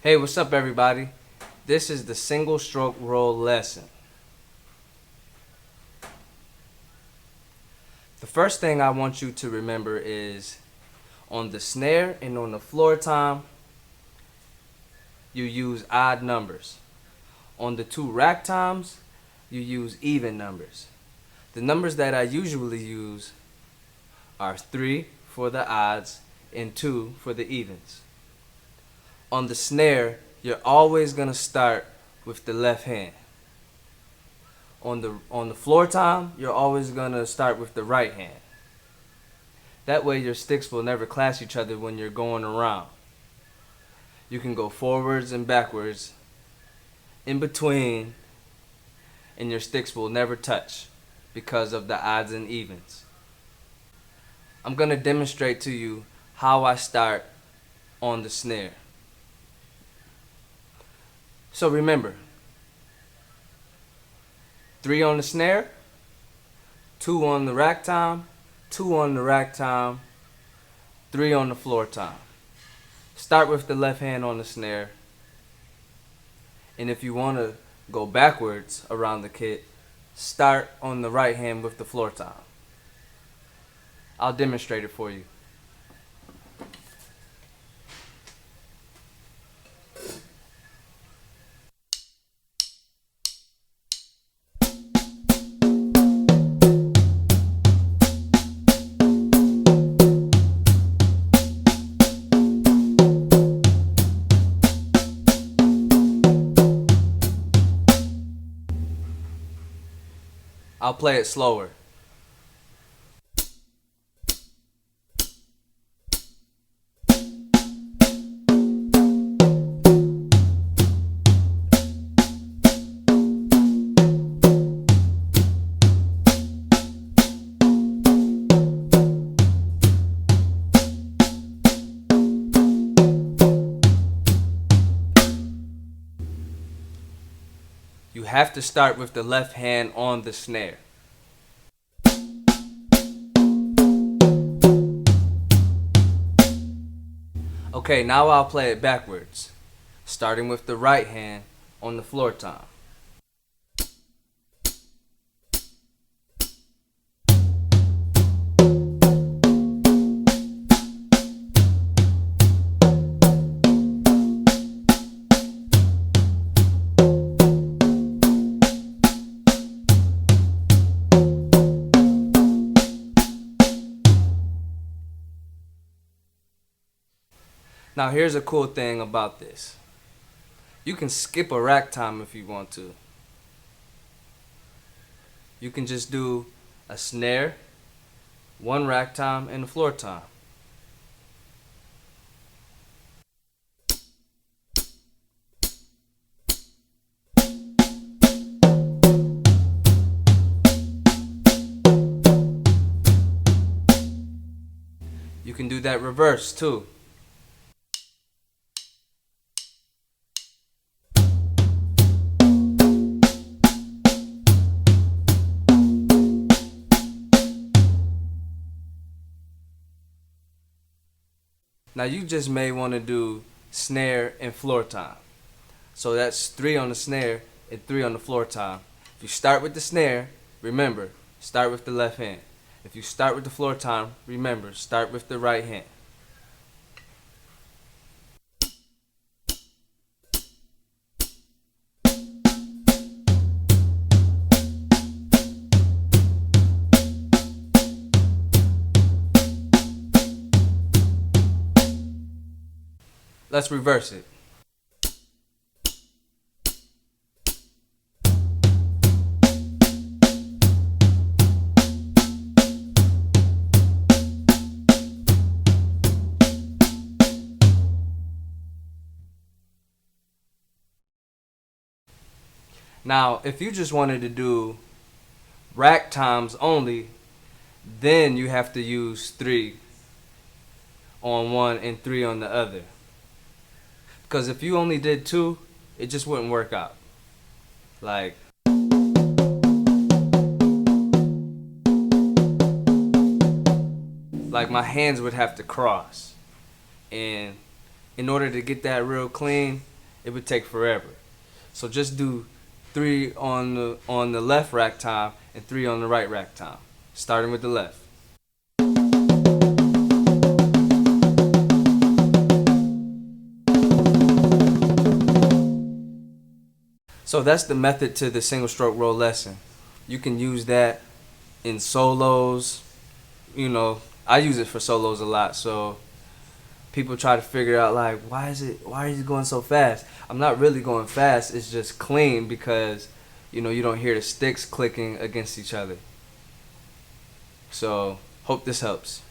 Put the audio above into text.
Hey, what's up, everybody? This is the single stroke roll lesson. The first thing I want you to remember is on the snare and on the floor tom, you use odd numbers. On the two rack toms, you use even numbers. The numbers that I usually use are 3 for the odds and 2 for the evens. On the snare, you're always going to start with the left hand. On the floor tom, you're always going to start with the right hand. That way your sticks will never clash each other when you're going around. You can go forwards and backwards, in between, and your sticks will never touch because of the odds and evens. I'm going to demonstrate to you how I start on the snare. So remember, 3 on the snare, 2 on the rack tom, 2 on the rack tom, 3 on the floor tom. Start with the left hand on the snare, and if you want to go backwards around the kit, start on the right hand with the floor tom. I'll demonstrate it for you. I'll play it slower. You have to start with the left hand on the snare. Okay, now I'll play it backwards, starting with the right hand on the floor tom. Now here's a cool thing about this. You can skip a rack tom if you want to. You can just do a snare, 1 rack tom, and a floor tom. You can do that reverse too. Now you just may want to do snare and floor tom. So that's 3 on the snare and 3 on the floor tom. If you start with the snare, remember, start with the left hand. If you start with the floor tom, remember, start with the right hand. Let's reverse it. Now, if you just wanted to do rack toms only, then you have to use 3 on one and 3 on the other. Because if you only did 2, it just wouldn't work out. Like my hands would have to cross. And in order to get that real clean, it would take forever. So just do 3 on the left rack time and 3 on the right rack time, starting with the left. So that's the method to the single stroke roll lesson. You can use that in solos. You know, I use it for solos a lot. So people try to figure out like why are you going so fast? I'm not really going fast. It's just clean because you don't hear the sticks clicking against each other. So hope this helps.